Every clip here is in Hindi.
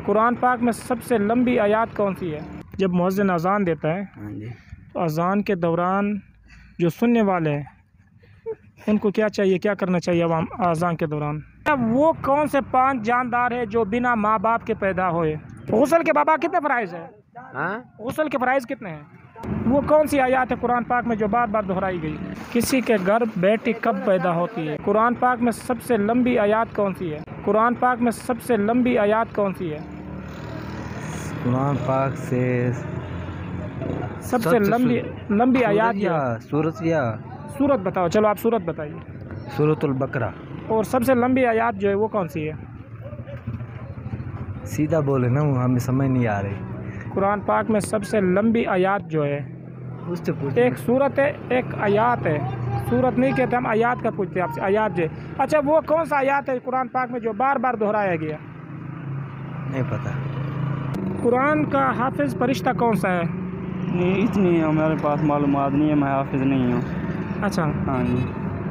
कुरान पाक में सबसे लंबी आयत कौन सी है? जब मुअज्जिन अज़ान देता है तो अज़ान के दौरान जो सुनने वाले हैं उनको क्या चाहिए, क्या करना चाहिए अज़ान के दौरान? वो कौन से 5 जानदार है जो बिना माँ बाप के पैदा हुए? गुस्ल के बाबा कितने फ़राइज़ है? गुस्ल के फ़राइज़ कितने हैं? वो कौन सी आयत है कुरान पाक में जो बार बार दोहराई गई? किसी के घर बेटी कब पैदा होती है? कुरान पाक में सबसे लंबी आयत कौन सी है? कुरान पाक में सबसे लंबी आयत कौन सी है? कुरान पाक से सबसे लंबी आयत सूरत बताओ। चलो आप सूरत बताइए। सूरतुल बकरा। और सबसे लंबी आयत जो है वो कौन सी है? सीधा बोले ना, वो हमें समझ नहीं आ रही। कुरान पाक में सबसे लंबी आयत जो है एक सूरत है, एक आयत है। सूरत नहीं कहते हम, आयत का पूछते हैं आपसे। आयत जो अच्छा, वो कौन सा आयत है कुरान पाक में जो बार बार दोहराया गया? नहीं पता। कुरान का हाफिज़ फरिश्ता कौन सा है? ये इतनी हमारे पास मालूमात नहीं है, मैं हाफिज़ नहीं हूँ। अच्छा, हाँ जी,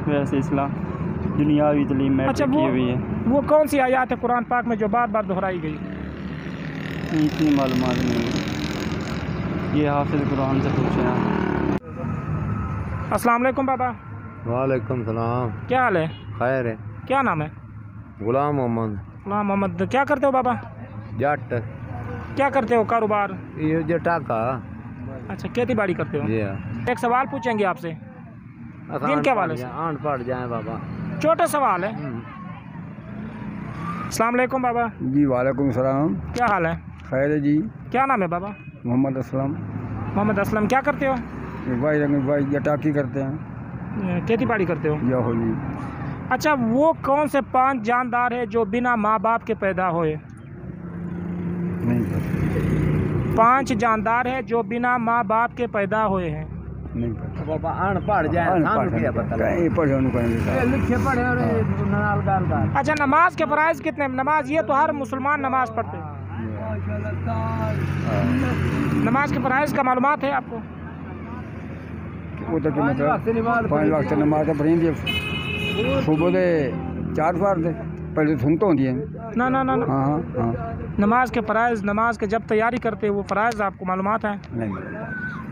वैसे इस्लाम दुनियावी तलीम में अच्छा, की हुई है। वो कौन सी आयत है कुरान पाक में जो बार बार दोहराई गई? इतनी मालूमात नहीं है, ये हाफिज़ कुरान से पूछे हैं। अस्सलाम वालेकुम बाबा। वालेकुम सलाम। क्या हाल है? खैर है। क्या नाम है? गुलाम मोहम्मद। गुलाम मोहम्मद। क्या करते हो बाबा? जट। क्या करते हो कारोबार? ये जटा का। अच्छा, खेती बाड़ी करते हो? जी। एक सवाल पूछेंगे आपसे, दिन के हवाले से। पढ़ जाए बाबा। छोटा सवाल है। अस्सलाम वालेकुम बाबा। जी वालेकुम सलाम। क्या हाल है? खैर है जी। क्या नाम है बाबा? मोहम्मद असलम। मोहम्मद असलम। क्या करते हो? भाई जटाकी करते हैं। खेती बाड़ी करते हो? या हो जी। अच्छा, वो कौन से 5 जानदार है जो बिना माँ बाप के पैदा हुए? नहीं पता। 5 जानदार है जो बिना माँ बाप के पैदा हुए हैं। नहीं पता बाबा। अनपढ़ जाए अच्छा, नमाज के फ़राइज़ कितने? नमाज ये तो हर मुसलमान नमाज पढ़ते हैं। नमाज के फ़राइज़ का मालूमात है आपको? उधर मतलब 5 वक्त नमाज पढ़ी सुबह दे 4 बार दे पहले सुन तो होती है ना ना ना, ना। हाँ हाँ। नमाज के फ़राइज़, नमाज के जब तैयारी करते हैं वो फ़राइज़ आपको मालूमात है? नहीं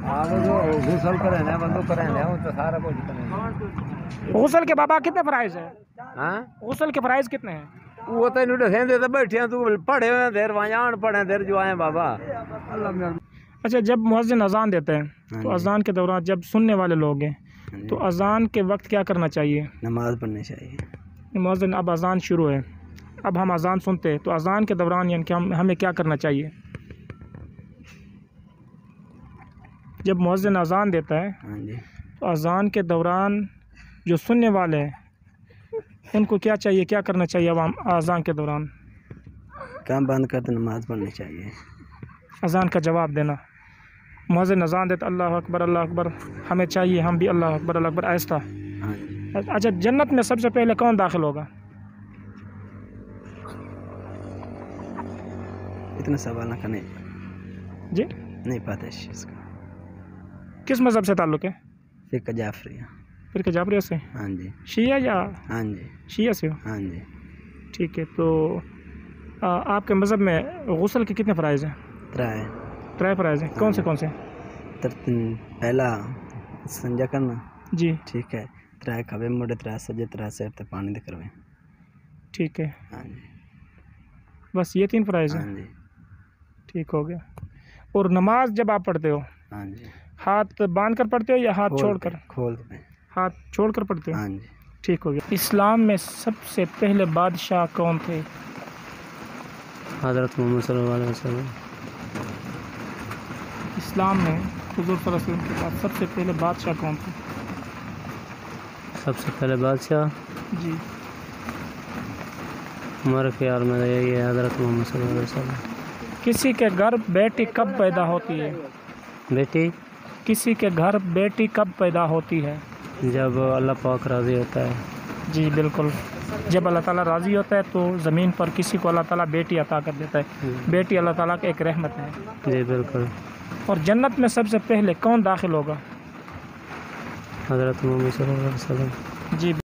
गुसल करें तो सारा कुछ। गुस्ल के बाबा कितने फ़राइज़ है? हाँ, गुस्ल के फ़राइज़ कितने हैं? वो तो नहीं तो बैठे तू पढ़े हुए देर वहाँ पढ़े देर जो आए बाबा। अच्छा, जब मुअज्जिन अज़ान देते हैं तो अज़ान के दौरान जब सुनने वाले लोग हैं तो अज़ान के वक्त क्या करना चाहिए? नमाज पढ़नी चाहिए। मुअज्जिन अब अज़ान शुरू है, अब हम अज़ान सुनते हैं तो अज़ान के दौरान यानी कि हमें क्या करना चाहिए? जब मुअज्जिन अज़ान देता है तो अज़ान के दौरान जो सुनने वाले हैं उनको क्या चाहिए, क्या करना चाहिए अज़ान के दौरान? काम बंद कर तो नमाज पढ़नी चाहिए। अज़ान का जवाब देना। मुअज्जिन अज़ान देता अल्लाह अकबर, हमें चाहिए हम भी अल्लाह अकबर आहिस्ता। अच्छा, जन्नत में सबसे पहले कौन दाखिल होगा? इतना सवाल ना करने जी नहीं पता इस चीज़ का। किस मज़हब से ताल्लुक़ है? फ़िक़्ह जाफ़रिया। फ़िक़्ह जाफ़रिया से? हाँ जी। शिया या? हाँ जी। शिया से हो? हाँ जी। ठीक है। तो आपके मज़हब में गुस्ल के कितने फ़राइज़ हैं? 3 फ़राइज़ हैं। कौन से? पहला संजा करना जी, ठीक है। 3 खबे मुड़े, 3 सजे, 3 सिर ते पानी दे करवे। ठीक है। हाँ जी। बस ये 3 फ़राइज़ हैं? हाँ जी। ठीक हो गया। और नमाज जब आप पढ़ते हो हाँ जी, हाथ बांध कर पढ़ते हो या हाथ छोड़कर? खोल पे। हाथ छोड़कर पढ़ते हो? हाँ जी। ठीक हो गया। इस्लाम में सबसे पहले बादशाह कौन थे? हज़रत मोहम्मद सल्लल्लाहु अलैहि वसल्लम। इस्लाम में हुज़ूर सल्लल्लाहु अलैहि वसल्लम के बाद सबसे पहले बादशाह कौन थे? सबसे पहले बादशाह जी, हमारे ख्याल में यही है हज़रत मोहम्मद सल्लल्लाहु अलैहि वसल्लम। किसी के घर बेटी कब पैदा होती है? बेटी किसी के घर बेटी कब पैदा होती है? जब अल्लाह पाक राज़ी होता है। जी बिल्कुल, जब अल्लाह ताला राज़ी होता है तो ज़मीन पर किसी को अल्लाह ताला बेटी अता कर देता है। बेटी अल्लाह ताला की एक रहमत है। जी बिल्कुल। और जन्नत में सबसे पहले कौन दाखिल होगा? हज़रत मोहम्मद सल्लल्लाहु अलैहि वसल्लम। जी।